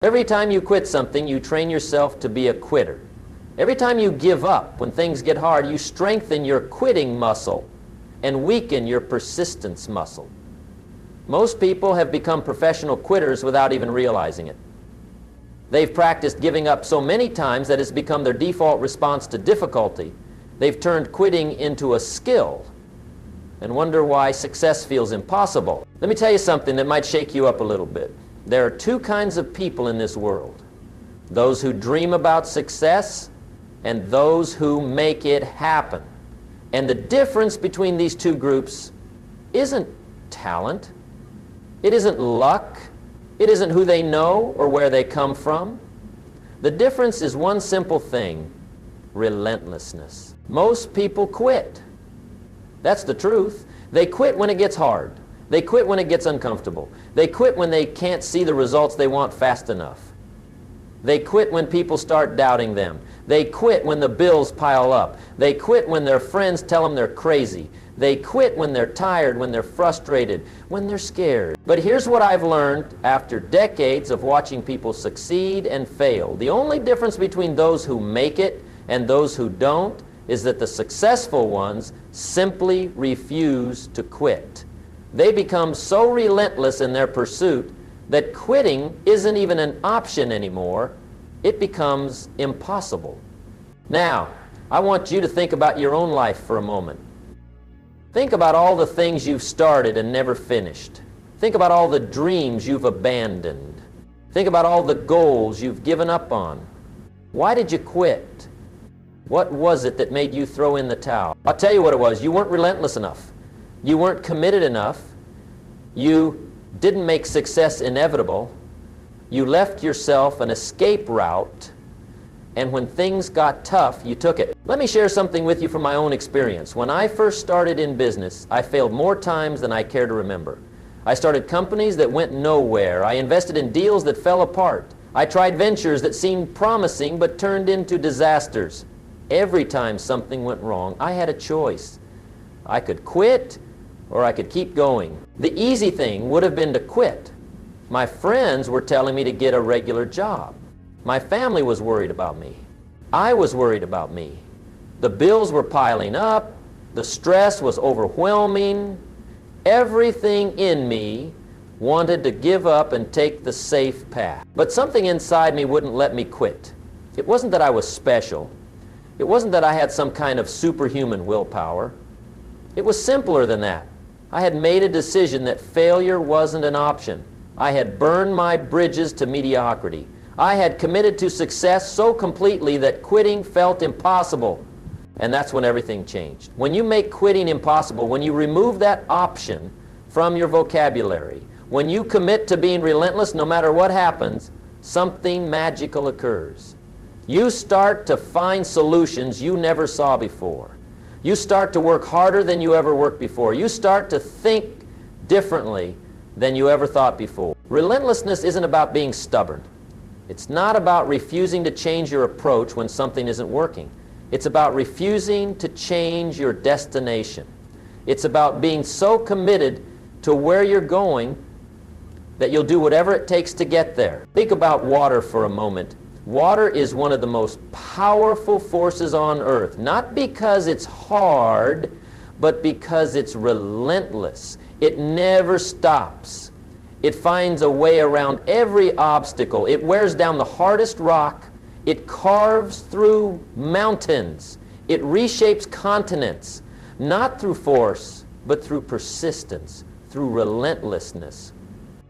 Every time you quit something, you train yourself to be a quitter. Every time you give up when things get hard, you strengthen your quitting muscle and weaken your persistence muscle. Most people have become professional quitters without even realizing it. They've practiced giving up so many times that it's become their default response to difficulty. They've turned quitting into a skill and wonder why success feels impossible. Let me tell you something that might shake you up a little bit. There are two kinds of people in this world: those who dream about success and those who make it happen. And the difference between these two groups isn't talent, it isn't luck, it isn't who they know or where they come from. The difference is one simple thing: relentlessness. Most people quit. That's the truth. They quit when it gets hard. They quit when it gets uncomfortable. They quit when they can't see the results they want fast enough. They quit when people start doubting them. They quit when the bills pile up. They quit when their friends tell them they're crazy. They quit when they're tired, when they're frustrated, when they're scared. But here's what I've learned after decades of watching people succeed and fail. The only difference between those who make it and those who don't is that the successful ones simply refuse to quit. They become so relentless in their pursuit that quitting isn't even an option anymore. It becomes impossible. Now, I want you to think about your own life for a moment. Think about all the things you've started and never finished. Think about all the dreams you've abandoned. Think about all the goals you've given up on. Why did you quit? What was it that made you throw in the towel? I'll tell you what it was. You weren't relentless enough. You weren't committed enough. You didn't make success inevitable. You left yourself an escape route, and when things got tough, you took it. Let me share something with you from my own experience. When I first started in business, I failed more times than I care to remember. I started companies that went nowhere. I invested in deals that fell apart. I tried ventures that seemed promising but turned into disasters. Every time something went wrong, I had a choice. I could quit or I could keep going. The easy thing would have been to quit. My friends were telling me to get a regular job. My family was worried about me. I was worried about me. The bills were piling up. The stress was overwhelming. Everything in me wanted to give up and take the safe path. But something inside me wouldn't let me quit. It wasn't that I was special. It wasn't that I had some kind of superhuman willpower. It was simpler than that. I had made a decision that failure wasn't an option. I had burned my bridges to mediocrity. I had committed to success so completely that quitting felt impossible. And that's when everything changed. When you make quitting impossible, when you remove that option from your vocabulary, when you commit to being relentless no matter what happens, something magical occurs. You start to find solutions you never saw before. You start to work harder than you ever worked before. You start to think differently than you ever thought before. Relentlessness isn't about being stubborn. It's not about refusing to change your approach when something isn't working. It's about refusing to change your destination. It's about being so committed to where you're going that you'll do whatever it takes to get there. Think about water for a moment. Water is one of the most powerful forces on earth, not because it's hard, but because it's relentless. It never stops. It finds a way around every obstacle. It wears down the hardest rock. It carves through mountains. It reshapes continents, not through force, but through persistence, through relentlessness.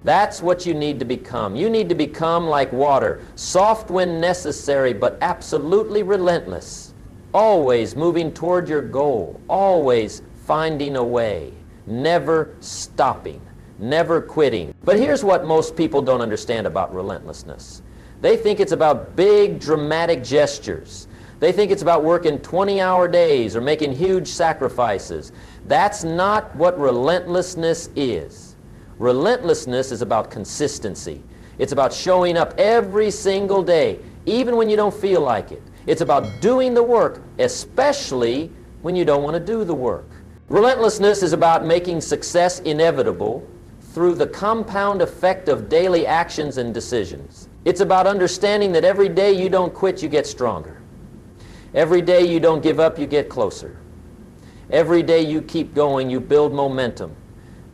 That's what you need to become. You need to become like water, soft when necessary, but absolutely relentless. Always moving toward your goal, always finding a way, never stopping, never quitting. But here's what most people don't understand about relentlessness. They think it's about big, dramatic gestures. They think it's about working 20-hour days or making huge sacrifices. That's not what relentlessness is. Relentlessness is about consistency. It's about showing up every single day, even when you don't feel like it. It's about doing the work, especially when you don't want to do the work. Relentlessness is about making success inevitable through the compound effect of daily actions and decisions. It's about understanding that every day you don't quit, you get stronger. Every day you don't give up, you get closer. Every day you keep going, you build momentum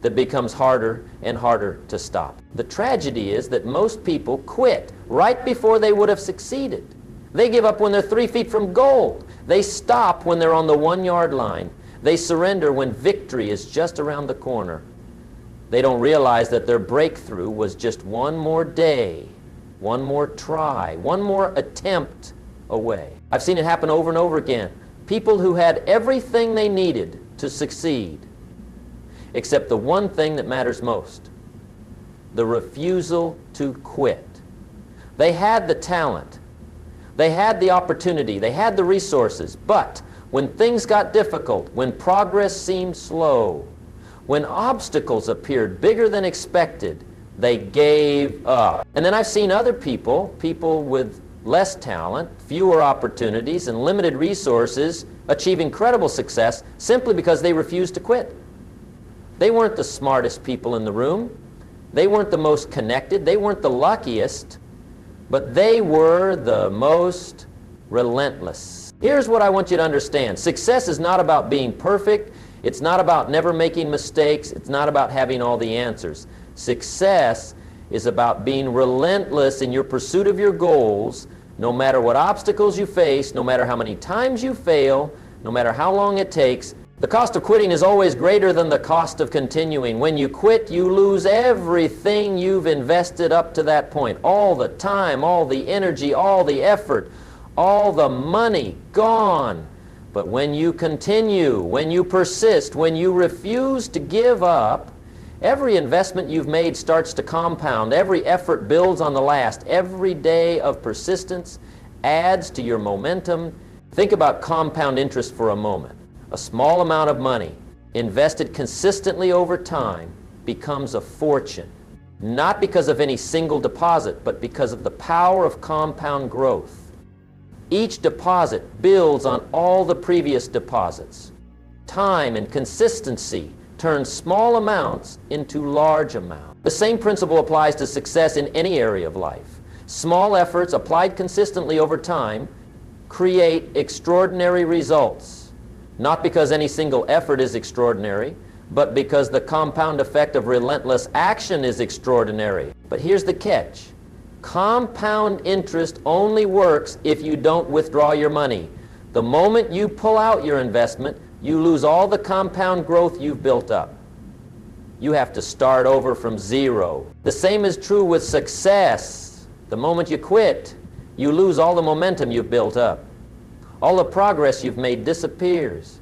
that becomes harder and harder to stop. The tragedy is that most people quit right before they would have succeeded. They give up when they're 3 feet from goal. They stop when they're on the 1-yard line. They surrender when victory is just around the corner. They don't realize that their breakthrough was just one more day, one more try, one more attempt away. I've seen it happen over and over again. People who had everything they needed to succeed, except the one thing that matters most, the refusal to quit. They had the talent, they had the opportunity, they had the resources, but when things got difficult, when progress seemed slow, when obstacles appeared bigger than expected, they gave up. And then I've seen other people with less talent, fewer opportunities, and limited resources achieve incredible success simply because they refused to quit. They weren't the smartest people in the room. They weren't the most connected. They weren't the luckiest. But they were the most relentless. Here's what I want you to understand. Success is not about being perfect. It's not about never making mistakes. It's not about having all the answers. Success is about being relentless in your pursuit of your goals, no matter what obstacles you face, no matter how many times you fail, no matter how long it takes. The cost of quitting is always greater than the cost of continuing. When you quit, you lose everything you've invested up to that point. All the time, all the energy, all the effort, all the money gone. But when you continue, when you persist, when you refuse to give up, every investment you've made starts to compound. Every effort builds on the last. Every day of persistence adds to your momentum. Think about compound interest for a moment. A small amount of money invested consistently over time becomes a fortune, not because of any single deposit, but because of the power of compound growth. Each deposit builds on all the previous deposits. Time and consistency turn small amounts into large amounts. The same principle applies to success in any area of life. Small efforts applied consistently over time create extraordinary results. Not because any single effort is extraordinary, but because the compound effect of relentless action is extraordinary. But here's the catch. Compound interest only works if you don't withdraw your money. The moment you pull out your investment, you lose all the compound growth you've built up. You have to start over from zero. The same is true with success. The moment you quit, you lose all the momentum you've built up. All the progress you've made disappears.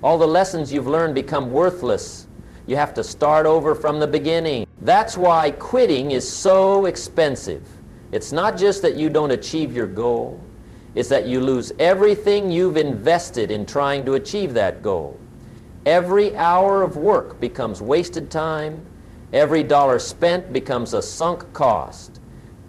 All the lessons you've learned become worthless. You have to start over from the beginning. That's why quitting is so expensive. It's not just that you don't achieve your goal. It's that you lose everything you've invested in trying to achieve that goal. Every hour of work becomes wasted time. Every dollar spent becomes a sunk cost.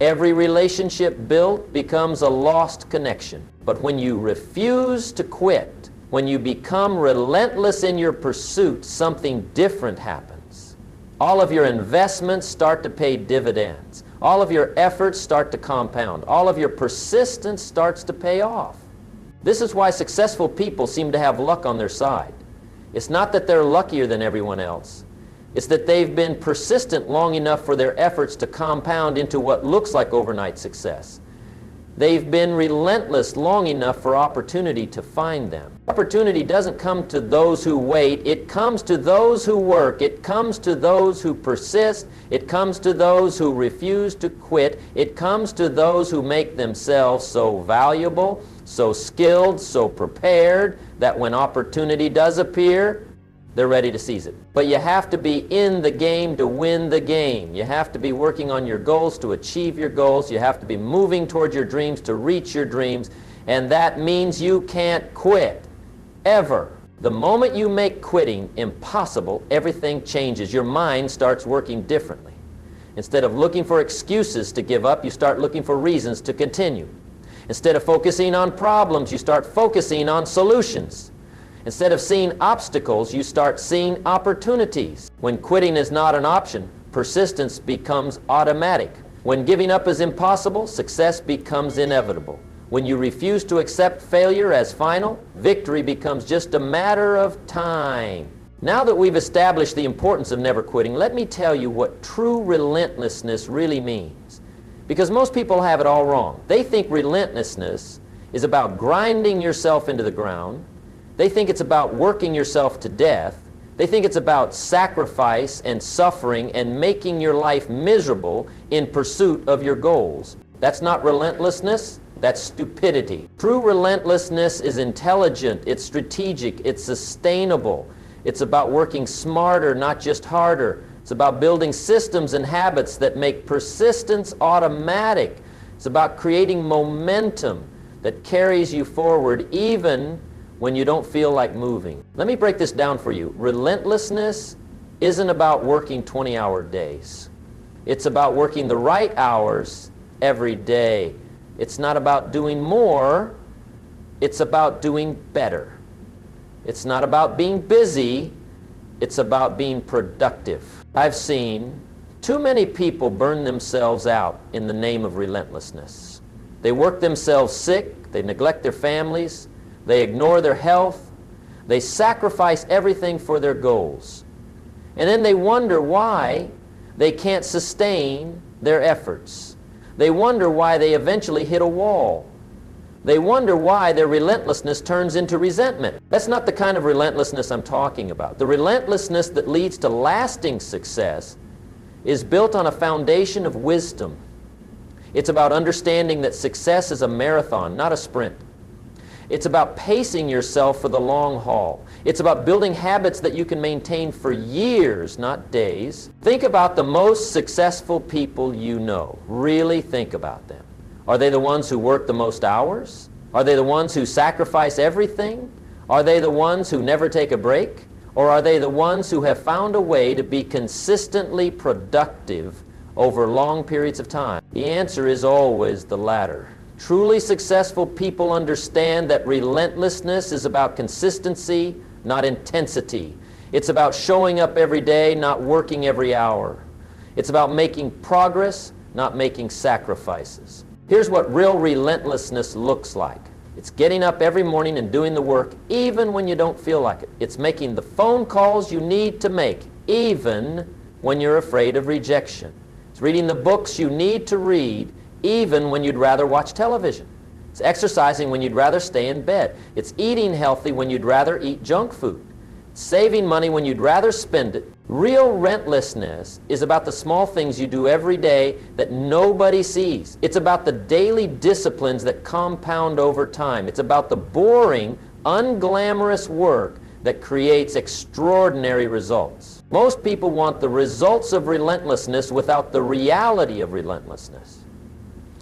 Every relationship built becomes a lost connection. But when you refuse to quit, when you become relentless in your pursuit, something different happens. All of your investments start to pay dividends. All of your efforts start to compound. All of your persistence starts to pay off. This is why successful people seem to have luck on their side. It's not that they're luckier than everyone else. It's that they've been persistent long enough for their efforts to compound into what looks like overnight success. They've been relentless long enough for opportunity to find them. Opportunity doesn't come to those who wait. It comes to those who work. It comes to those who persist. It comes to those who refuse to quit. It comes to those who make themselves so valuable, so skilled, so prepared that when opportunity does appear, they're ready to seize it. But you have to be in the game to win the game. You have to be working on your goals to achieve your goals. You have to be moving toward your dreams to reach your dreams. And that means you can't quit, ever. The moment you make quitting impossible, everything changes. Your mind starts working differently. Instead of looking for excuses to give up, you start looking for reasons to continue. Instead of focusing on problems, you start focusing on solutions. Instead of seeing obstacles, you start seeing opportunities. When quitting is not an option, persistence becomes automatic. When giving up is impossible, success becomes inevitable. When you refuse to accept failure as final, victory becomes just a matter of time. Now that we've established the importance of never quitting, let me tell you what true relentlessness really means. Because most people have it all wrong. They think relentlessness is about grinding yourself into the ground. They think it's about working yourself to death. They think it's about sacrifice and suffering and making your life miserable in pursuit of your goals. That's not relentlessness. That's stupidity. True relentlessness is intelligent, it's strategic, it's sustainable. It's about working smarter, not just harder. It's about building systems and habits that make persistence automatic. It's about creating momentum that carries you forward even when you don't feel like moving. Let me break this down for you. Relentlessness isn't about working 20-hour days. It's about working the right hours every day. It's not about doing more. It's about doing better. It's not about being busy, it's about being productive. I've seen too many people burn themselves out in the name of relentlessness. They work themselves sick, they neglect their families, they ignore their health, they sacrifice everything for their goals. And then they wonder why they can't sustain their efforts. They wonder why they eventually hit a wall. They wonder why their relentlessness turns into resentment. That's not the kind of relentlessness I'm talking about. The relentlessness that leads to lasting success is built on a foundation of wisdom. It's about understanding that success is a marathon, not a sprint. It's about pacing yourself for the long haul. It's about building habits that you can maintain for years, not days. Think about the most successful people you know. Really think about them. Are they the ones who work the most hours? Are they the ones who sacrifice everything? Are they the ones who never take a break? Or are they the ones who have found a way to be consistently productive over long periods of time? The answer is always the latter. Truly successful people understand that relentlessness is about consistency, not intensity. It's about showing up every day, not working every hour. It's about making progress, not making sacrifices. Here's what real relentlessness looks like. It's getting up every morning and doing the work even when you don't feel like it. It's making the phone calls you need to make even when you're afraid of rejection. It's reading the books you need to read even when you'd rather watch television. It's exercising when you'd rather stay in bed. It's eating healthy when you'd rather eat junk food. It's saving money when you'd rather spend it. Real relentlessness is about the small things you do every day that nobody sees. It's about the daily disciplines that compound over time. It's about the boring, unglamorous work that creates extraordinary results. Most people want the results of relentlessness without the reality of relentlessness.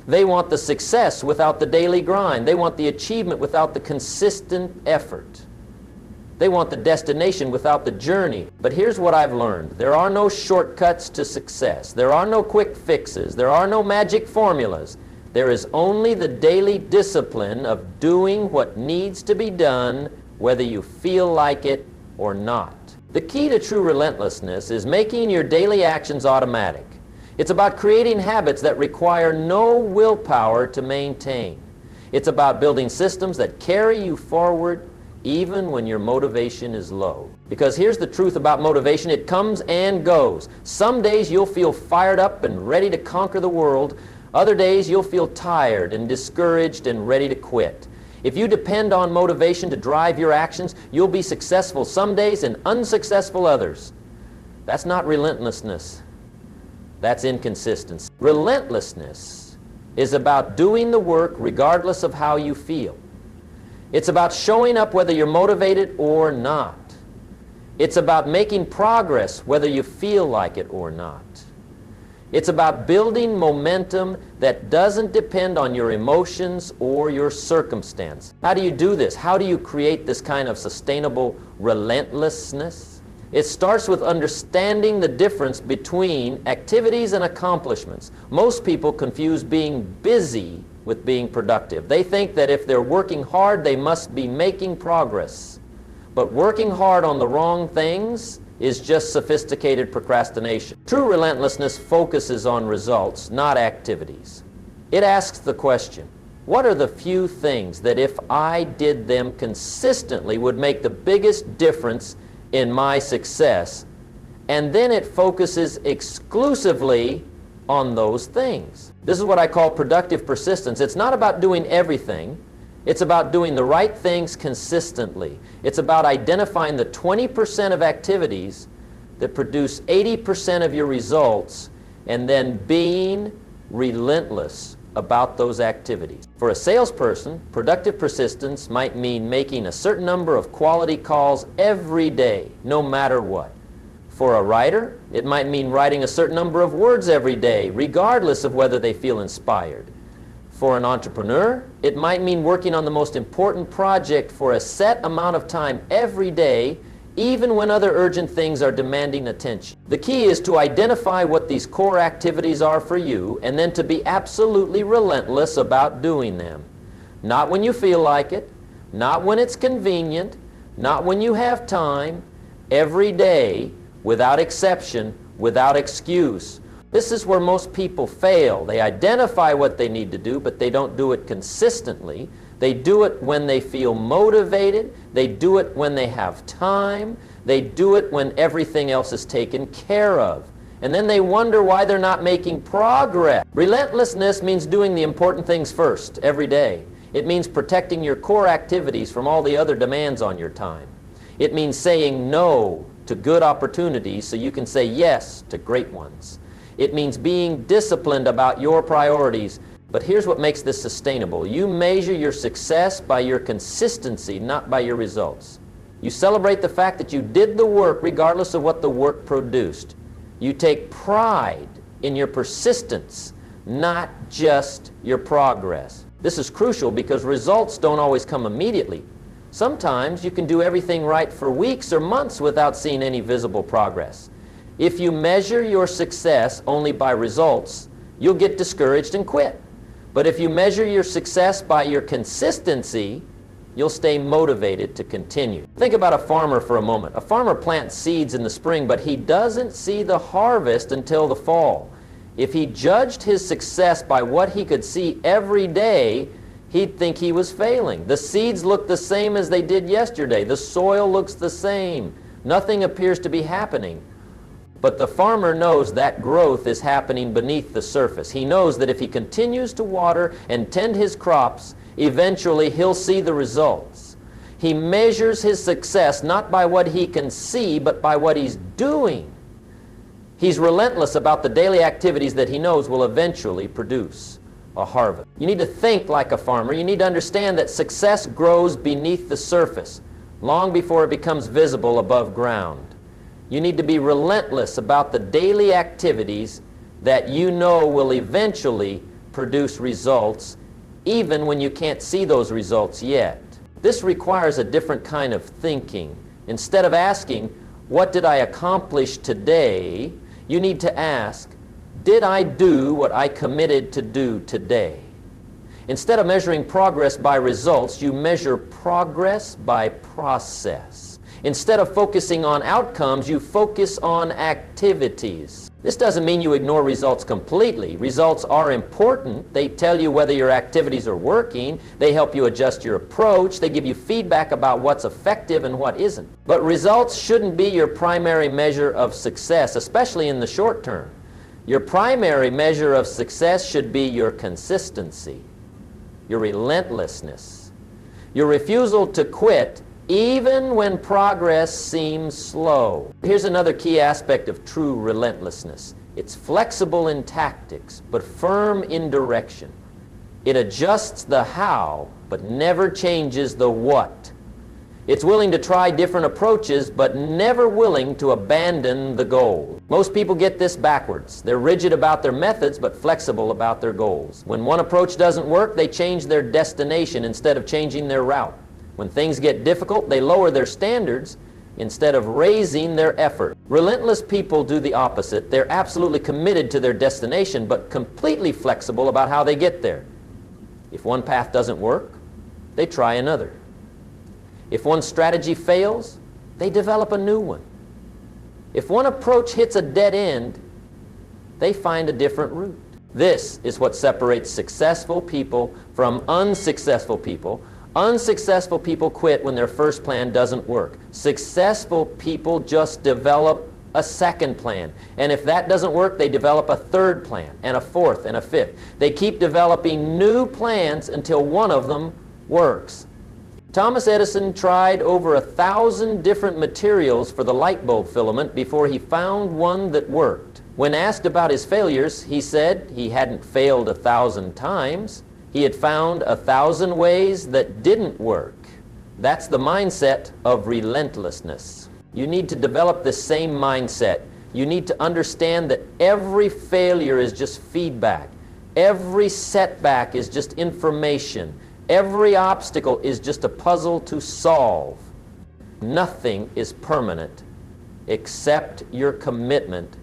They want the success without the daily grind. They want the achievement without the consistent effort. They want the destination without the journey. But here's what I've learned. There are no shortcuts to success. There are no quick fixes. There are no magic formulas. There is only the daily discipline of doing what needs to be done, whether you feel like it or not. The key to true relentlessness is making your daily actions automatic. It's about creating habits that require no willpower to maintain. It's about building systems that carry you forward even when your motivation is low. Because here's the truth about motivation, it comes and goes. Some days you'll feel fired up and ready to conquer the world. Other days you'll feel tired and discouraged and ready to quit. If you depend on motivation to drive your actions, you'll be successful some days and unsuccessful others. That's not relentlessness. That's inconsistency. Relentlessness is about doing the work regardless of how you feel. It's about showing up whether you're motivated or not. It's about making progress whether you feel like it or not. It's about building momentum that doesn't depend on your emotions or your circumstance. How do you do this? How do you create this kind of sustainable relentlessness? It starts with understanding the difference between activities and accomplishments. Most people confuse being busy with being productive. They think that if they're working hard, they must be making progress. But working hard on the wrong things is just sophisticated procrastination. True relentlessness focuses on results, not activities. It asks the question, what are the few things that if I did them consistently would make the biggest difference in my success? And then it focuses exclusively on those things. This is what I call productive persistence. It's not about doing everything. It's about doing the right things consistently. It's about identifying the 20% of activities that produce 80% of your results and then being relentless about those activities. For a salesperson, productive persistence might mean making a certain number of quality calls every day, no matter what. For a writer, it might mean writing a certain number of words every day, regardless of whether they feel inspired. For an entrepreneur, it might mean working on the most important project for a set amount of time every day, even when other urgent things are demanding attention. The key is to identify what these core activities are for you and then to be absolutely relentless about doing them. Not when you feel like it, not when it's convenient, not when you have time, every day, without exception, without excuse. This is where most people fail. They identify what they need to do, but they don't do it consistently. They do it when they feel motivated. They do it when they have time. They do it when everything else is taken care of. And then they wonder why they're not making progress. Relentlessness means doing the important things first, every day. It means protecting your core activities from all the other demands on your time. It means saying no to good opportunities so you can say yes to great ones. It means being disciplined about your priorities. But here's what makes this sustainable. You measure your success by your consistency, not by your results. You celebrate the fact that you did the work regardless of what the work produced. You take pride in your persistence, not just your progress. This is crucial because results don't always come immediately. Sometimes you can do everything right for weeks or months without seeing any visible progress. If you measure your success only by results, you'll get discouraged and quit. But if you measure your success by your consistency, you'll stay motivated to continue. Think about a farmer for a moment. A farmer plants seeds in the spring, but he doesn't see the harvest until the fall. If he judged his success by what he could see every day, he'd think he was failing. The seeds look the same as they did yesterday. The soil looks the same. Nothing appears to be happening. But the farmer knows that growth is happening beneath the surface. He knows that if he continues to water and tend his crops, eventually he'll see the results. He measures his success not by what he can see, but by what he's doing. He's relentless about the daily activities that he knows will eventually produce a harvest. You need to think like a farmer. You need to understand that success grows beneath the surface, long before it becomes visible above ground. You need to be relentless about the daily activities that you know will eventually produce results, even when you can't see those results yet. This requires a different kind of thinking. Instead of asking, what did I accomplish today? You need to ask, did I do what I committed to do today? Instead of measuring progress by results, you measure progress by process. Instead of focusing on outcomes, you focus on activities. This doesn't mean you ignore results completely. Results are important. They tell you whether your activities are working. They help you adjust your approach. They give you feedback about what's effective and what isn't. But results shouldn't be your primary measure of success, especially in the short term. Your primary measure of success should be your consistency, your relentlessness, your refusal to quit even when progress seems slow. Here's another key aspect of true relentlessness. It's flexible in tactics, but firm in direction. It adjusts the how, but never changes the what. It's willing to try different approaches, but never willing to abandon the goal. Most people get this backwards. They're rigid about their methods, but flexible about their goals. When one approach doesn't work, they change their destination instead of changing their route. When things get difficult, they lower their standards instead of raising their effort. Relentless people do the opposite. They're absolutely committed to their destination, but completely flexible about how they get there. If one path doesn't work, they try another. If one strategy fails, they develop a new one. If one approach hits a dead end, they find a different route. This is what separates successful people from unsuccessful people. Unsuccessful people quit when their first plan doesn't work. Successful people just develop a second plan. And if that doesn't work, they develop a third plan, and a fourth, and a fifth. They keep developing new plans until one of them works. Thomas Edison tried over 1,000 different materials for the light bulb filament before he found one that worked. When asked about his failures, he said he hadn't failed 1,000 times. He had found 1,000 ways that didn't work. That's the mindset of relentlessness. You need to develop the same mindset. You need to understand that every failure is just feedback. Every setback is just information. Every obstacle is just a puzzle to solve. Nothing is permanent except your commitment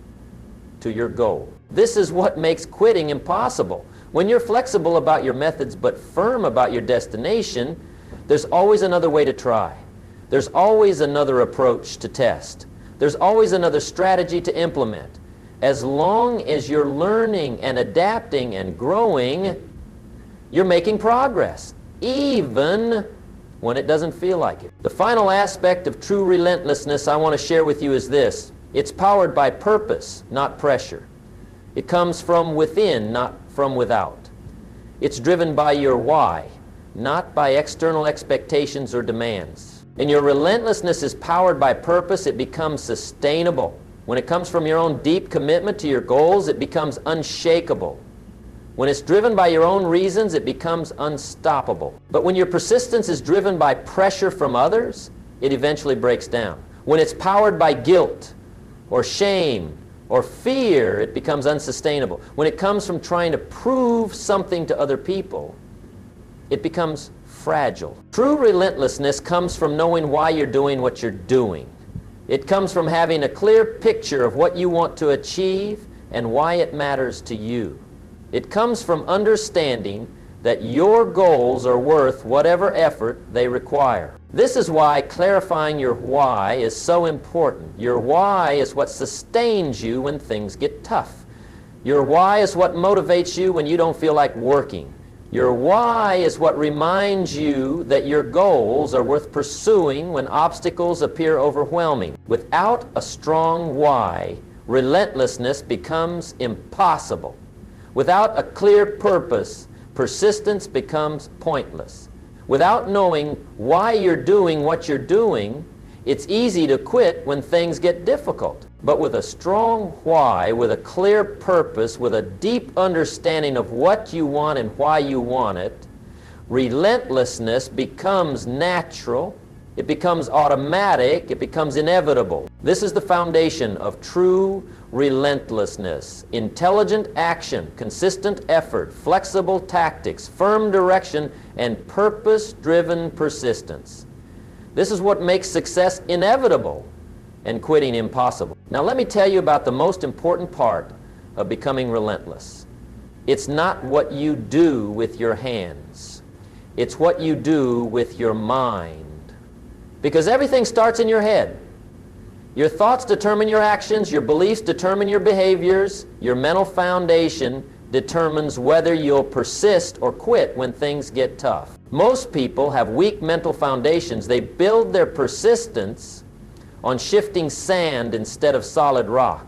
to your goal. This is what makes quitting impossible. When you're flexible about your methods but firm about your destination, there's always another way to try. There's always another approach to test. There's always another strategy to implement. As long as you're learning and adapting and growing, you're making progress, even when it doesn't feel like it. The final aspect of true relentlessness I want to share with you is this. It's powered by purpose, not pressure. It comes from within, not from without. It's driven by your why, not by external expectations or demands. And your relentlessness is powered by purpose. It becomes sustainable. When it comes from your own deep commitment to your goals, it becomes unshakable. When it's driven by your own reasons, it becomes unstoppable. But when your persistence is driven by pressure from others, it eventually breaks down. When it's powered by guilt or shame or fear, it becomes unsustainable. When it comes from trying to prove something to other people, it becomes fragile. True relentlessness comes from knowing why you're doing what you're doing. It comes from having a clear picture of what you want to achieve and why it matters to you. It comes from understanding that your goals are worth whatever effort they require. This is why clarifying your why is so important. Your why is what sustains you when things get tough. Your why is what motivates you when you don't feel like working. Your why is what reminds you that your goals are worth pursuing when obstacles appear overwhelming. Without a strong why, relentlessness becomes impossible. Without a clear purpose, persistence becomes pointless. Without knowing why you're doing what you're doing, it's easy to quit when things get difficult. But with a strong why, with a clear purpose, with a deep understanding of what you want and why you want it, relentlessness becomes natural, it becomes automatic, it becomes inevitable. This is the foundation of true relentlessness. Intelligent action, consistent effort, flexible tactics, firm direction, and purpose-driven persistence. This is what makes success inevitable and quitting impossible. Now let me tell you about the most important part of becoming relentless. It's not what you do with your hands. It's what you do with your mind. Because everything starts in your head. Your thoughts determine your actions, your beliefs determine your behaviors, your mental foundation determines whether you'll persist or quit when things get tough. Most people have weak mental foundations. They build their persistence on shifting sand instead of solid rock.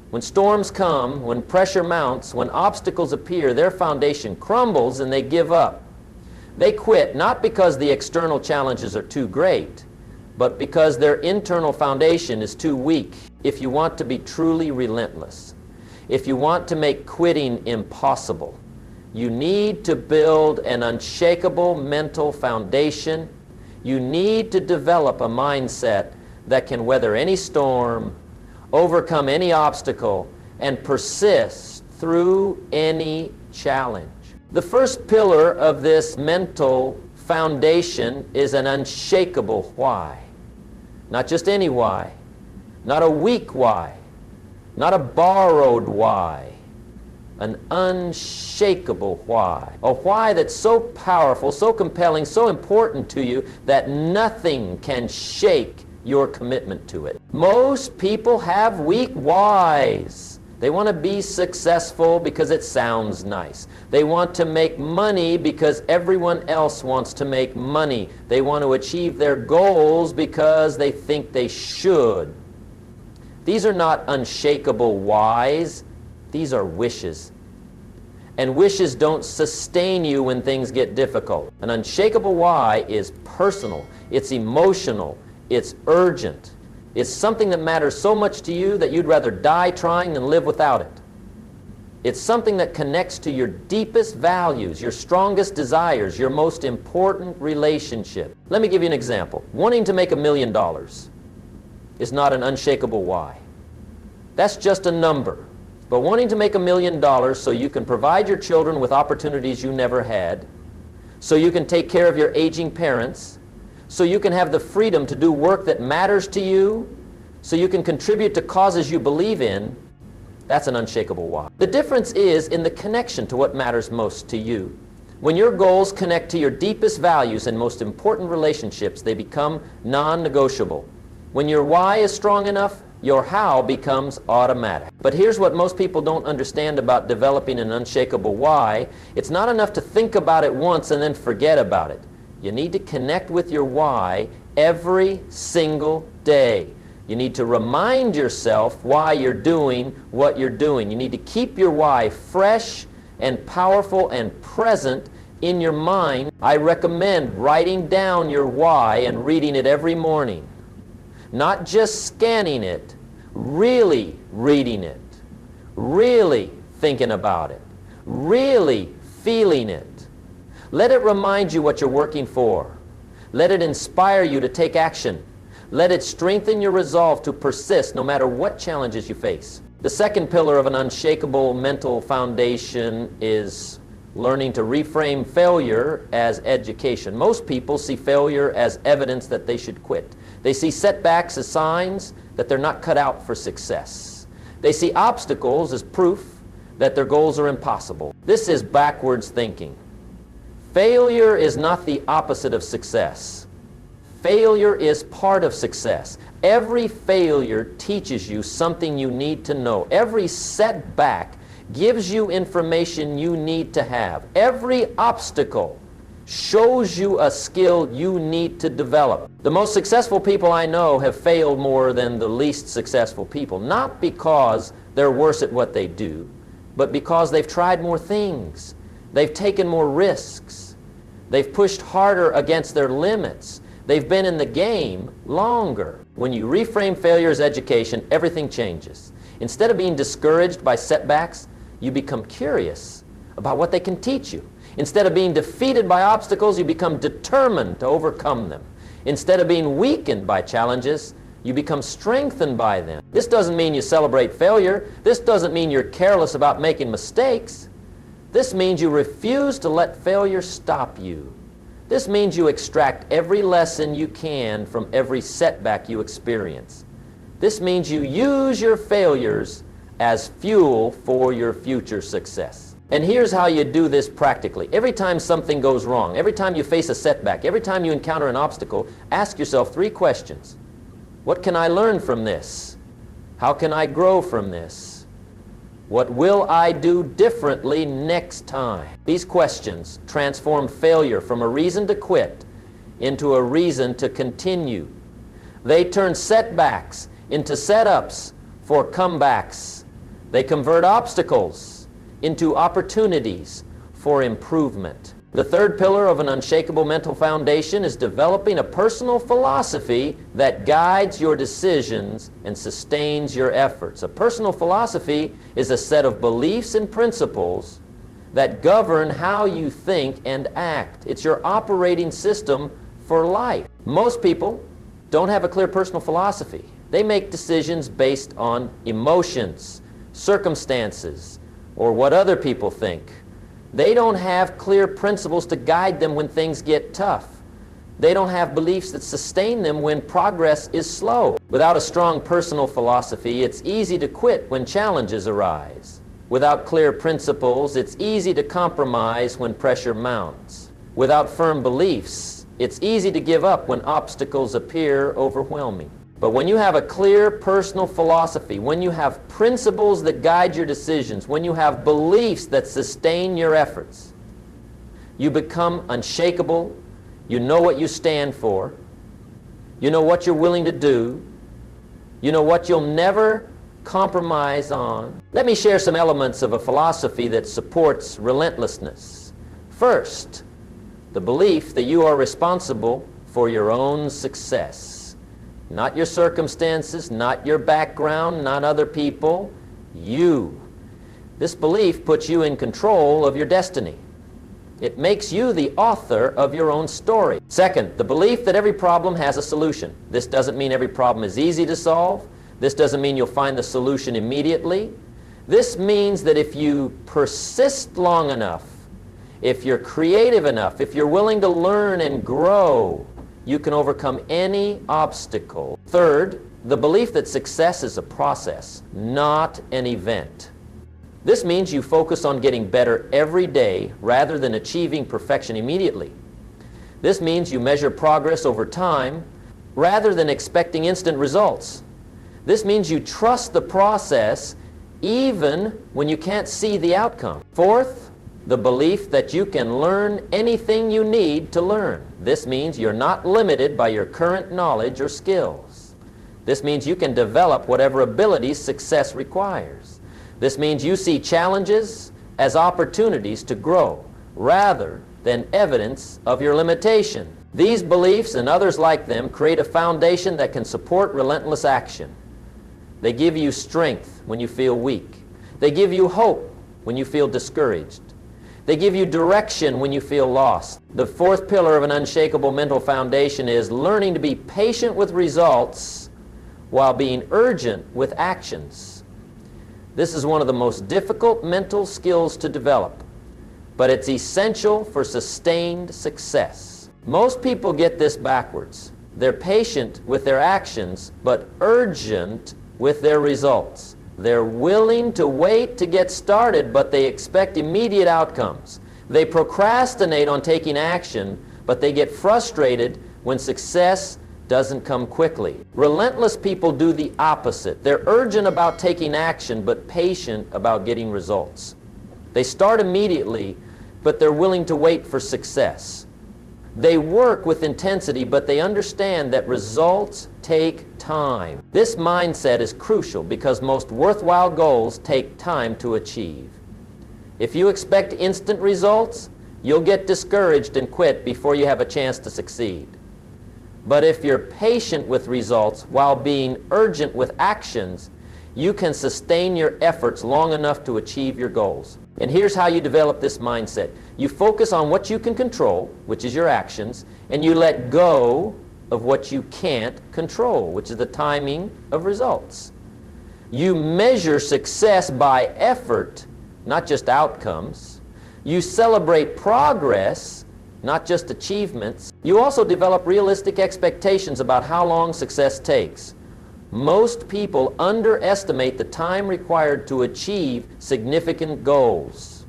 When storms come, when pressure mounts, when obstacles appear, their foundation crumbles and they give up. They quit not because the external challenges are too great, but because their internal foundation is too weak. If you want to be truly relentless, if you want to make quitting impossible, you need to build an unshakable mental foundation. You need to develop a mindset that can weather any storm, overcome any obstacle, and persist through any challenge. The first pillar of this mental foundation is an unshakable why. Not just any why, not a weak why, not a borrowed why, an unshakable why. A why that's so powerful, so compelling, so important to you that nothing can shake your commitment to it. Most people have weak whys. They want to be successful because it sounds nice. They want to make money because everyone else wants to make money. They want to achieve their goals because they think they should. These are not unshakable whys. These are wishes. And wishes don't sustain you when things get difficult. An unshakable why is personal. It's emotional. It's urgent. It's something that matters so much to you that you'd rather die trying than live without it. It's something that connects to your deepest values, your strongest desires, your most important relationship. Let me give you an example. Wanting to make $1 million is not an unshakable why. That's just a number. But wanting to make $1 million so you can provide your children with opportunities you never had, so you can take care of your aging parents, so you can have the freedom to do work that matters to you, so you can contribute to causes you believe in, that's an unshakable why. The difference is in the connection to what matters most to you. When your goals connect to your deepest values and most important relationships, they become non-negotiable. When your why is strong enough, your how becomes automatic. But here's what most people don't understand about developing an unshakable why. It's not enough to think about it once and then forget about it. You need to connect with your why every single day. You need to remind yourself why you're doing what you're doing. You need to keep your why fresh and powerful and present in your mind. I recommend writing down your why and reading it every morning. Not just scanning it, really reading it, really thinking about it, really feeling it. Let it remind you what you're working for. Let it inspire you to take action. Let it strengthen your resolve to persist no matter what challenges you face. The second pillar of an unshakable mental foundation is learning to reframe failure as education. Most people see failure as evidence that they should quit. They see setbacks as signs that they're not cut out for success. They see obstacles as proof that their goals are impossible. This is backwards thinking. Failure is not the opposite of success. Failure is part of success. Every failure teaches you something you need to know. Every setback gives you information you need to have. Every obstacle shows you a skill you need to develop. The most successful people I know have failed more than the least successful people, not because they're worse at what they do, but because they've tried more things. They've taken more risks. They've pushed harder against their limits. They've been in the game longer. When you reframe failure as education, everything changes. Instead of being discouraged by setbacks, you become curious about what they can teach you. Instead of being defeated by obstacles, you become determined to overcome them. Instead of being weakened by challenges, you become strengthened by them. This doesn't mean you celebrate failure. This doesn't mean you're careless about making mistakes. This means you refuse to let failure stop you. This means you extract every lesson you can from every setback you experience. This means you use your failures as fuel for your future success. And here's how you do this practically. Every time something goes wrong, every time you face a setback, every time you encounter an obstacle, ask yourself 3 questions. What can I learn from this? How can I grow from this? What will I do differently next time? These questions transform failure from a reason to quit into a reason to continue. They turn setbacks into setups for comebacks. They convert obstacles into opportunities for improvement. The third pillar of an unshakable mental foundation is developing a personal philosophy that guides your decisions and sustains your efforts. A personal philosophy is a set of beliefs and principles that govern how you think and act. It's your operating system for life. Most people don't have a clear personal philosophy. They make decisions based on emotions, circumstances, or what other people think. They don't have clear principles to guide them when things get tough. They don't have beliefs that sustain them when progress is slow. Without a strong personal philosophy, it's easy to quit when challenges arise. Without clear principles, it's easy to compromise when pressure mounts. Without firm beliefs, It's easy to give up when obstacles appear overwhelming. But when you have a clear personal philosophy, when you have principles that guide your decisions, when you have beliefs that sustain your efforts, you become unshakable. You know what you stand for. You know what you're willing to do. You know what you'll never compromise on. Let me share some elements of a philosophy that supports relentlessness. First, the belief that you are responsible for your own success. Not your circumstances, not your background, not other people. You. This belief puts you in control of your destiny. It makes you the author of your own story. Second, the belief that every problem has a solution. This doesn't mean every problem is easy to solve. This doesn't mean you'll find the solution immediately. This means that if you persist long enough, if you're creative enough, if you're willing to learn and grow, you can overcome any obstacle. Third, the belief that success is a process, not an event. This means you focus on getting better every day rather than achieving perfection immediately. This means you measure progress over time rather than expecting instant results. This means you trust the process even when you can't see the outcome. Fourth, the belief that you can learn anything you need to learn. This means you're not limited by your current knowledge or skills. This means you can develop whatever abilities success requires. This means you see challenges as opportunities to grow rather than evidence of your limitation. These beliefs and others like them create a foundation that can support relentless action. They give you strength when you feel weak. They give you hope when you feel discouraged. They give you direction when you feel lost. The fourth pillar of an unshakable mental foundation is learning to be patient with results while being urgent with actions. This is one of the most difficult mental skills to develop, but it's essential for sustained success. Most people get this backwards. They're patient with their actions, but urgent with their results. They're willing to wait to get started, but they expect immediate outcomes. They procrastinate on taking action, but they get frustrated when success doesn't come quickly. Relentless people do the opposite. They're urgent about taking action, but patient about getting results. They start immediately, but they're willing to wait for success. They work with intensity, but they understand that results take time. This mindset is crucial because most worthwhile goals take time to achieve. If you expect instant results, you'll get discouraged and quit before you have a chance to succeed. But if you're patient with results while being urgent with actions, you can sustain your efforts long enough to achieve your goals. And here's how you develop this mindset. You focus on what you can control, which is your actions, and you let go of what you can't control, which is the timing of results. You measure success by effort, not just outcomes. You celebrate progress, not just achievements. You also develop realistic expectations about how long success takes. Most people underestimate the time required to achieve significant goals.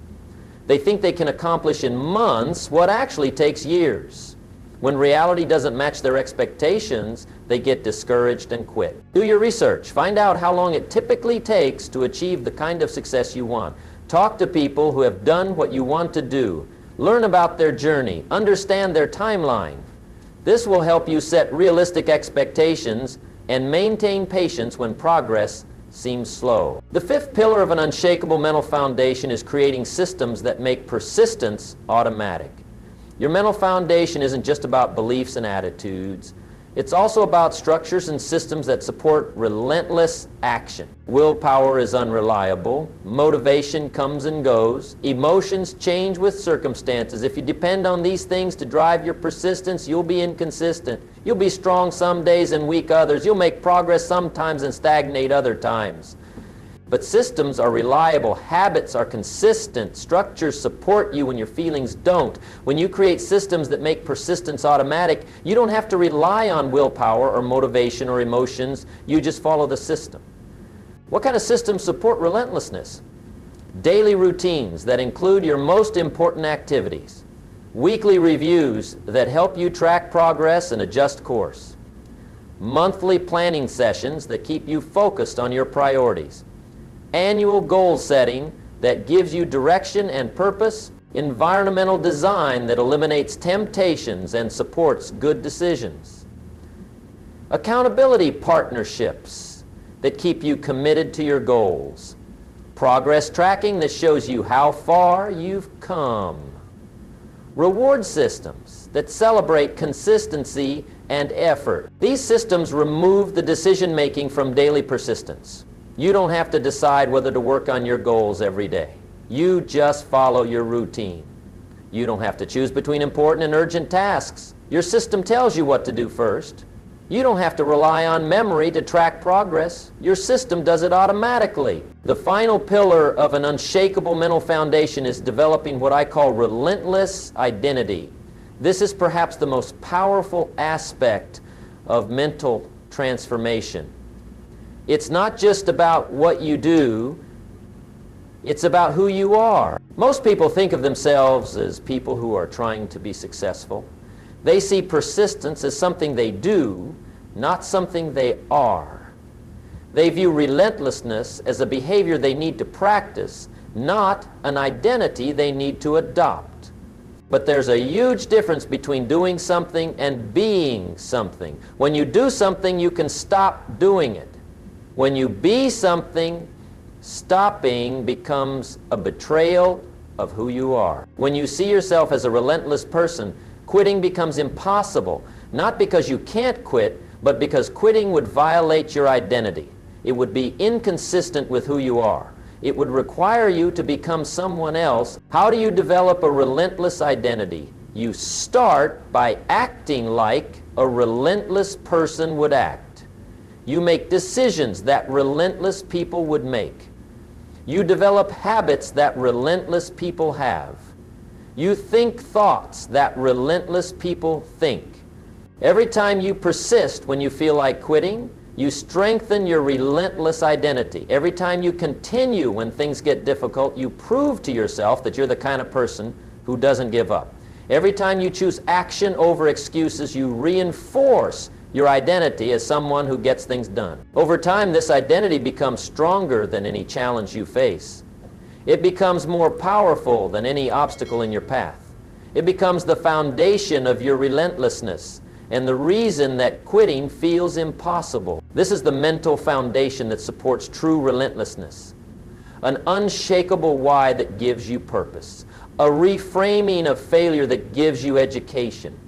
They think they can accomplish in months what actually takes years. When reality doesn't match their expectations, they get discouraged and quit. Do your research. Find out how long it typically takes to achieve the kind of success you want. Talk to people who have done what you want to do. Learn about their journey. Understand their timeline. This will help you set realistic expectations and maintain patience when progress seems slow. The fifth pillar of an unshakable mental foundation is creating systems that make persistence automatic. Your mental foundation isn't just about beliefs and attitudes. It's also about structures and systems that support relentless action. Willpower is unreliable. Motivation comes and goes. Emotions change with circumstances. If you depend on these things to drive your persistence, you'll be inconsistent. You'll be strong some days and weak others. You'll make progress sometimes and stagnate other times. But systems are reliable. Habits are consistent. Structures support you when your feelings don't. When you create systems that make persistence automatic, you don't have to rely on willpower or motivation or emotions. You just follow the system. What kind of systems support relentlessness? Daily routines that include your most important activities. weekly reviews that help you track progress and adjust course, monthly planning sessions that keep you focused on your priorities, annual goal setting that gives you direction and purpose, environmental design that eliminates temptations and supports good decisions, accountability partnerships that keep you committed to your goals, progress tracking that shows you how far you've come, reward systems that celebrate consistency and effort. These systems remove the decision-making from daily persistence. You don't have to decide whether to work on your goals every day. You just follow your routine. You don't have to choose between important and urgent tasks. Your system tells you what to do first. You don't have to rely on memory to track progress. Your system does it automatically. The final pillar of an unshakable mental foundation is developing what I call relentless identity. This is perhaps the most powerful aspect of mental transformation. It's not just about what you do, it's about who you are. Most people think of themselves as people who are trying to be successful. They see persistence as something they do, not something they are. They view relentlessness as a behavior they need to practice, not an identity they need to adopt. But there's a huge difference between doing something and being something. When you do something, you can stop doing it. When you be something, stopping becomes a betrayal of who you are. When you see yourself as a relentless person, quitting becomes impossible, not because you can't quit, but because quitting would violate your identity. It would be inconsistent with who you are. It would require you to become someone else. How do you develop a relentless identity? You start by acting like a relentless person would act. You make decisions that relentless people would make. You develop habits that relentless people have. You think thoughts that relentless people think. Every time you persist when you feel like quitting, you strengthen your relentless identity. Every time you continue when things get difficult, you prove to yourself that you're the kind of person who doesn't give up. Every time you choose action over excuses, you reinforce your identity as someone who gets things done. Over time, this identity becomes stronger than any challenge you face. It becomes more powerful than any obstacle in your path. It becomes the foundation of your relentlessness and the reason that quitting feels impossible. This is the mental foundation that supports true relentlessness. An unshakable why that gives you purpose. A reframing of failure that gives you education.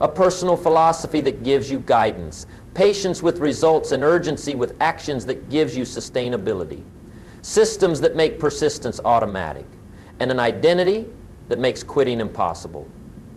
A personal philosophy that gives you guidance. Patience with results and urgency with actions that gives you sustainability. Systems that make persistence automatic. And an identity that makes quitting impossible.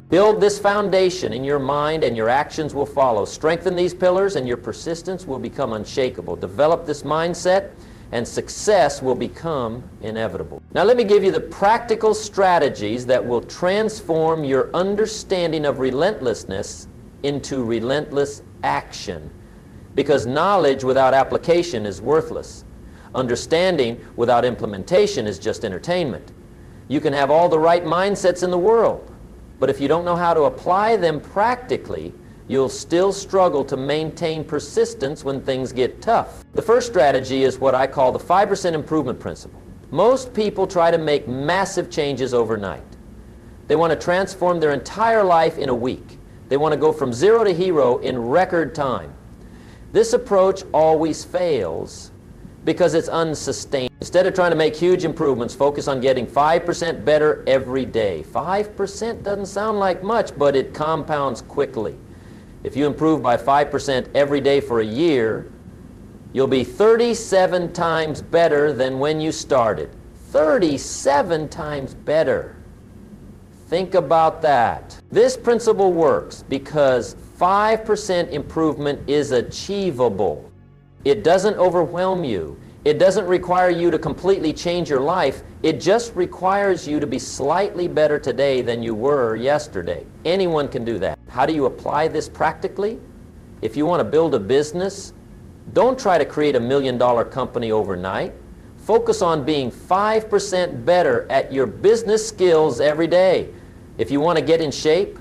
Build this foundation in your mind and your actions will follow. Strengthen these pillars and your persistence will become unshakable. Develop this mindset and success will become inevitable. Now let me give you the practical strategies that will transform your understanding of relentlessness into relentless action. Because knowledge without application is worthless. Understanding without implementation is just entertainment. You can have all the right mindsets in the world, but if you don't know how to apply them practically, you'll still struggle to maintain persistence when things get tough. The first strategy is what I call the 5% improvement principle. Most people try to make massive changes overnight. They want to transform their entire life in a week. They want to go from zero to hero in record time. This approach always fails because it's unsustainable. Instead of trying to make huge improvements, focus on getting 5% better every day. 5% doesn't sound like much, but it compounds quickly. If you improve by 5% every day for a year, you'll be 37 times better than when you started. 37 times better. Think about that. This principle works because 5% improvement is achievable. It doesn't overwhelm you. It doesn't require you to completely change your life. It just requires you to be slightly better today than you were yesterday. Anyone can do that. How do you apply this practically? If you want to build a business, don't try to create a $1 million company overnight. Focus on being 5% better at your business skills every day. If you want to get in shape,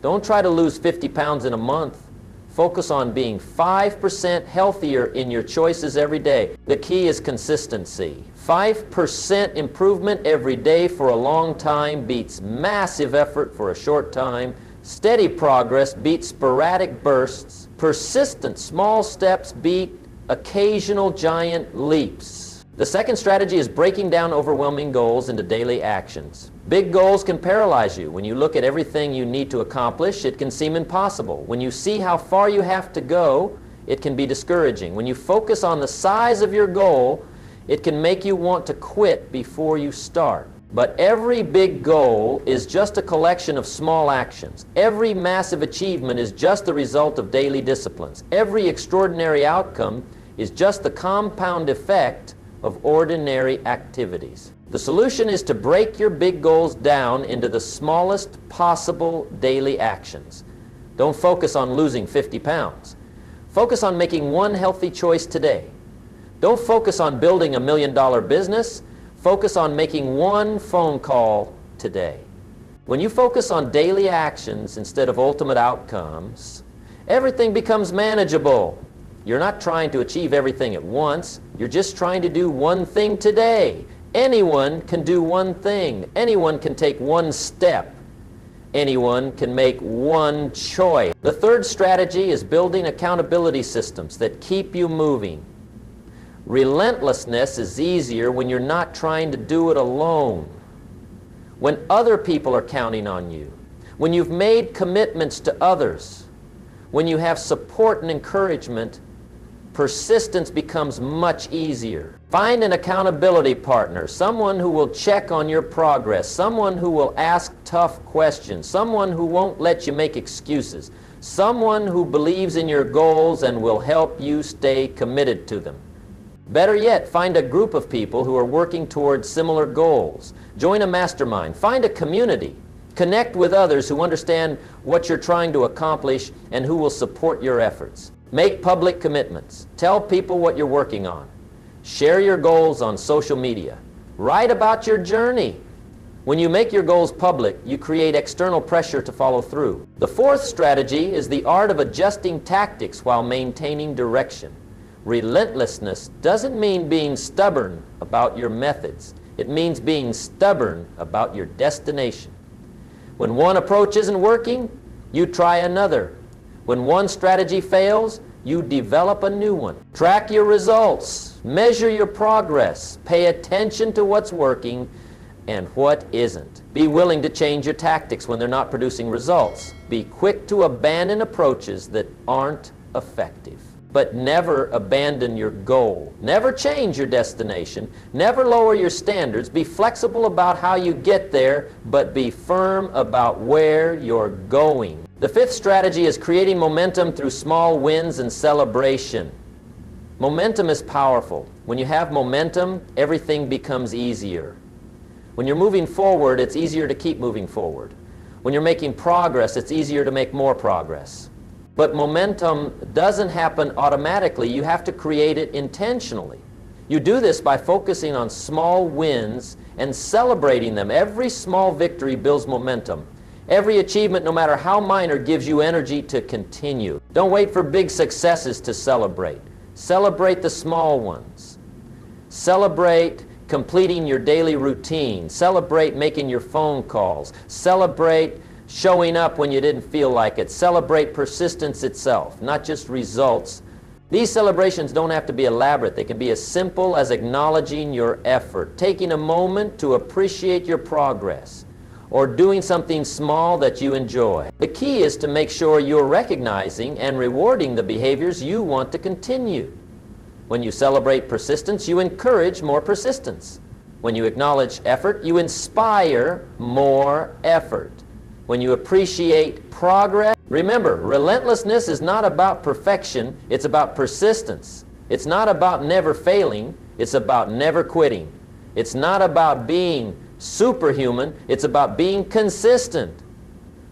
don't try to lose 50 pounds in a month. Focus on being 5% healthier in your choices every day. The key is consistency. 5% improvement every day for a long time beats massive effort for a short time. Steady progress beats sporadic bursts. Persistent small steps beat occasional giant leaps. The second strategy is breaking down overwhelming goals into daily actions. Big goals can paralyze you. When you look at everything you need to accomplish, it can seem impossible. When you see how far you have to go, it can be discouraging. When you focus on the size of your goal, it can make you want to quit before you start. But every big goal is just a collection of small actions. Every massive achievement is just the result of daily disciplines. Every extraordinary outcome is just the compound effect of ordinary activities. The solution is to break your big goals down into the smallest possible daily actions. Don't focus on losing 50 pounds. Focus on making one healthy choice today. Don't focus on building $1 million business. Focus on making one phone call today. When you focus on daily actions instead of ultimate outcomes, everything becomes manageable. You're not trying to achieve everything at once. You're just trying to do one thing today. Anyone can do one thing. Anyone can take one step. Anyone can make one choice. The third strategy is building accountability systems that keep you moving. Relentlessness is easier when you're not trying to do it alone. When other people are counting on you. When you've made commitments to others. When you have support and encouragement, persistence becomes much easier. Find an accountability partner, someone who will check on your progress, someone who will ask tough questions, someone who won't let you make excuses, someone who believes in your goals and will help you stay committed to them. Better yet, find a group of people who are working towards similar goals. Join a mastermind. Find a community. Connect with others who understand what you're trying to accomplish and who will support your efforts. Make public commitments. Tell people what you're working on. Share your goals on social media. Write about your journey. When you make your goals public, you create external pressure to follow through. The fourth strategy is the art of adjusting tactics while maintaining direction. Relentlessness doesn't mean being stubborn about your methods. It means being stubborn about your destination. When one approach isn't working, you try another. When one strategy fails, you develop a new one. Track your results. Measure your progress. Pay attention to what's working and what isn't. Be willing to change your tactics when they're not producing results. Be quick to abandon approaches that aren't effective. But never abandon your goal. Never change your destination. Never lower your standards. Be flexible about how you get there, but be firm about where you're going. The fifth strategy is creating momentum through small wins and celebration. Momentum is powerful. When you have momentum, everything becomes easier. When you're moving forward, it's easier to keep moving forward. When you're making progress, it's easier to make more progress. But momentum doesn't happen automatically. You have to create it intentionally. You do this by focusing on small wins and celebrating them. Every small victory builds momentum. Every achievement, no matter how minor, gives you energy to continue. Don't wait for big successes to celebrate. Celebrate the small ones. Celebrate completing your daily routine. Celebrate making your phone calls. Celebrate showing up when you didn't feel like it. Celebrate persistence itself, not just results. These celebrations don't have to be elaborate. They can be as simple as acknowledging your effort, taking a moment to appreciate your progress, or doing something small that you enjoy. The key is to make sure you're recognizing and rewarding the behaviors you want to continue. When you celebrate persistence, you encourage more persistence. When you acknowledge effort, you inspire more effort. When you appreciate progress, remember, relentlessness is not about perfection, it's about persistence. It's not about never failing, it's about never quitting. It's not about being superhuman, it's about being consistent.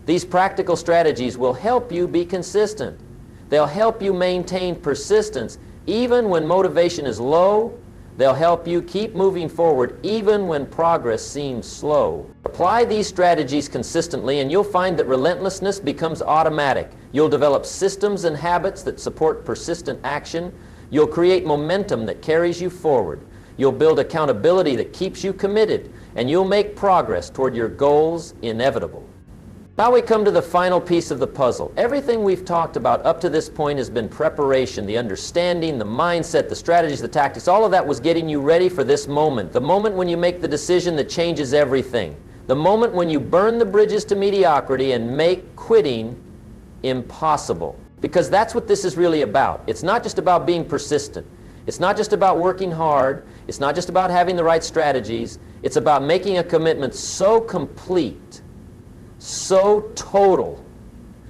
These practical strategies will help you be consistent. They'll help you maintain persistence even when motivation is low, They'll help you keep moving forward even when progress seems slow. Apply these strategies consistently and you'll find that relentlessness becomes automatic. You'll develop systems and habits that support persistent action. You'll create momentum that carries you forward. You'll build accountability that keeps you committed, and you'll make progress toward your goals inevitable. Now we come to the final piece of the puzzle. Everything we've talked about up to this point has been preparation, the understanding, the mindset, the strategies, the tactics. All of that was getting you ready for this moment, the moment when you make the decision that changes everything, the moment when you burn the bridges to mediocrity and make quitting impossible. Because that's what this is really about. It's not just about being persistent. It's not just about working hard. It's not just about having the right strategies. It's about making a commitment so complete, so total,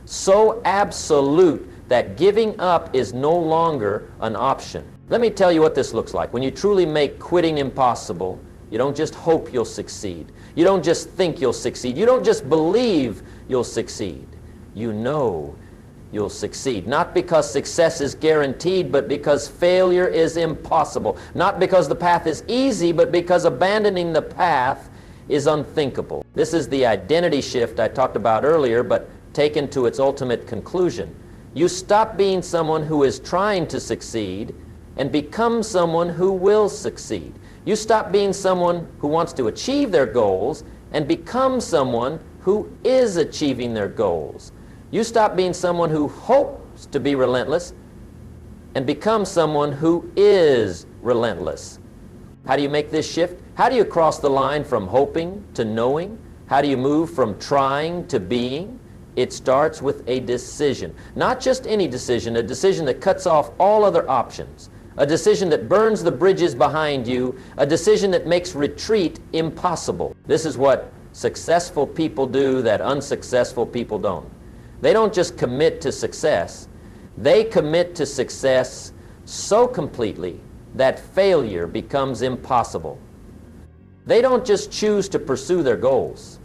so absolute that giving up is no longer an option. Let me tell you what this looks like. When you truly make quitting impossible, you don't just hope you'll succeed. You don't just think you'll succeed. You don't just believe you'll succeed. You know you'll succeed. Not because success is guaranteed, but because failure is impossible. Not because the path is easy, but because abandoning the path is unthinkable. This is the identity shift I talked about earlier, but taken to its ultimate conclusion. You stop being someone who is trying to succeed and become someone who will succeed. You stop being someone who wants to achieve their goals and become someone who is achieving their goals. You stop being someone who hopes to be relentless and become someone who is relentless. How do you make this shift? How do you cross the line from hoping to knowing? How do you move from trying to being? It starts with a decision. Not just any decision, a decision that cuts off all other options. A decision that burns the bridges behind you. A decision that makes retreat impossible. This is what successful people do that unsuccessful people don't. They don't just commit to success. They commit to success so completely that failure becomes impossible. They don't just choose to pursue their goals.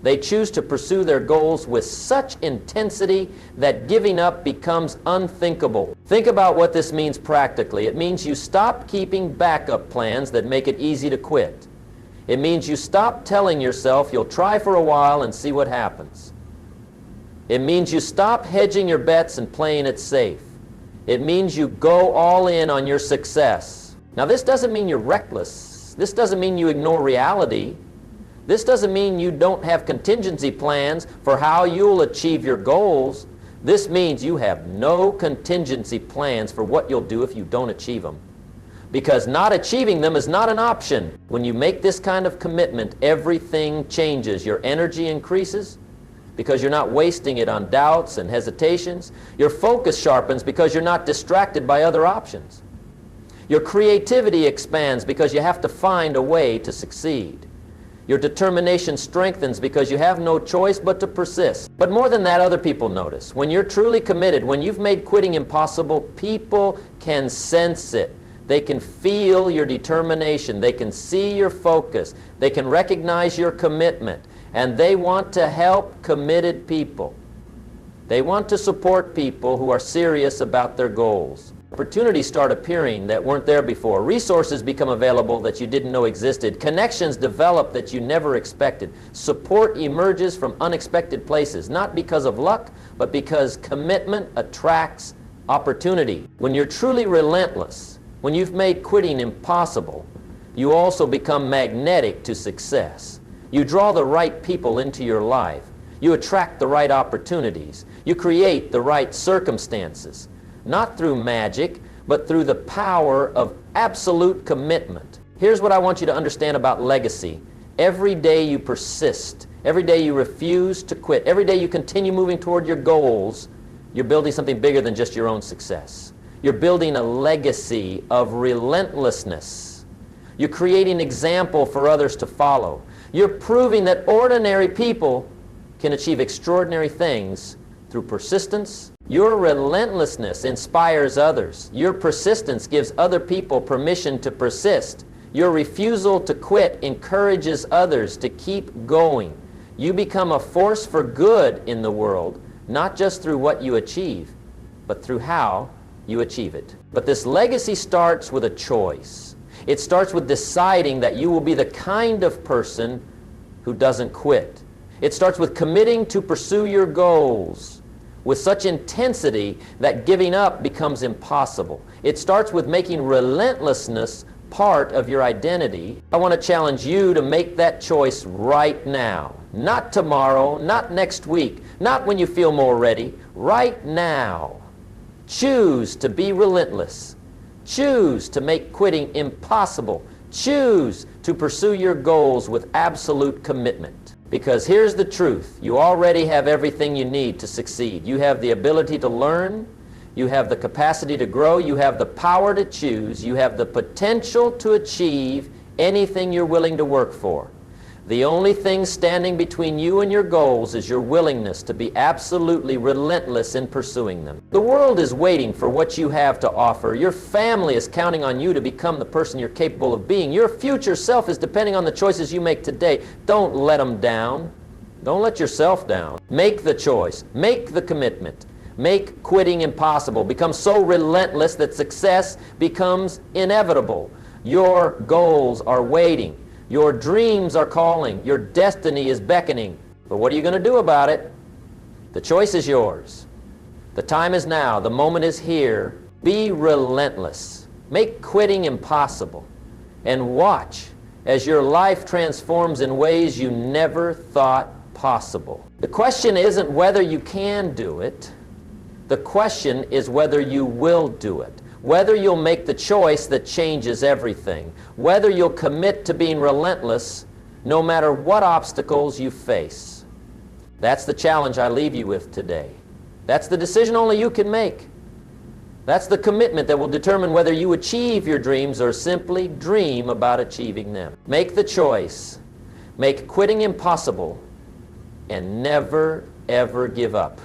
They choose to pursue their goals with such intensity that giving up becomes unthinkable. Think about what this means practically. It means you stop keeping backup plans that make it easy to quit. It means you stop telling yourself you'll try for a while and see what happens. It means you stop hedging your bets and playing it safe. It means you go all in on your success. Now, this doesn't mean you're reckless. This doesn't mean you ignore reality. This doesn't mean you don't have contingency plans for how you'll achieve your goals. This means you have no contingency plans for what you'll do if you don't achieve them. Because not achieving them is not an option. When you make this kind of commitment, everything changes. Your energy increases because you're not wasting it on doubts and hesitations. Your focus sharpens because you're not distracted by other options. Your creativity expands because you have to find a way to succeed. Your determination strengthens because you have no choice but to persist. But more than that, other people notice. When you're truly committed, when you've made quitting impossible, people can sense it. They can feel your determination. They can see your focus. They can recognize your commitment. And they want to help committed people. They want to support people who are serious about their goals. Opportunities start appearing that weren't there before. Resources become available that you didn't know existed. Connections develop that you never expected. Support emerges from unexpected places, not because of luck, but because commitment attracts opportunity. When you're truly relentless, when you've made quitting impossible, you also become magnetic to success. You draw the right people into your life. You attract the right opportunities. You create the right circumstances. Not through magic, but through the power of absolute commitment. Here's what I want you to understand about legacy. Every day you persist, every day you refuse to quit, every day you continue moving toward your goals, you're building something bigger than just your own success. You're building a legacy of relentlessness. You're creating an example for others to follow. You're proving that ordinary people can achieve extraordinary things through persistence. Your relentlessness inspires others. Your persistence gives other people permission to persist. Your refusal to quit encourages others to keep going. You become a force for good in the world, not just through what you achieve, but through how you achieve it. But this legacy starts with a choice. It starts with deciding that you will be the kind of person who doesn't quit. It starts with committing to pursue your goals with such intensity that giving up becomes impossible. It starts with making relentlessness part of your identity. I want to challenge you to make that choice right now. Not tomorrow, not next week, not when you feel more ready. Right now. Choose to be relentless. Choose to make quitting impossible. Choose to pursue your goals with absolute commitment. Because here's the truth. You already have everything you need to succeed. You have the ability to learn. You have the capacity to grow. You have the power to choose. You have the potential to achieve anything you're willing to work for. The only thing standing between you and your goals is your willingness to be absolutely relentless in pursuing them. The world is waiting for what you have to offer. Your family is counting on you to become the person you're capable of being. Your future self is depending on the choices you make today. Don't let them down. Don't let yourself down. Make the choice. Make the commitment. Make quitting impossible. Become so relentless that success becomes inevitable. Your goals are waiting. Your dreams are calling. Your destiny is beckoning. But what are you going to do about it? The choice is yours. The time is now. The moment is here. Be relentless. Make quitting impossible. And watch as your life transforms in ways you never thought possible. The question isn't whether you can do it. The question is whether you will do it. Whether you'll make the choice that changes everything. Whether you'll commit to being relentless no matter what obstacles you face. That's the challenge I leave you with today. That's the decision only you can make. That's the commitment that will determine whether you achieve your dreams or simply dream about achieving them. Make the choice. Make quitting impossible and never, ever give up.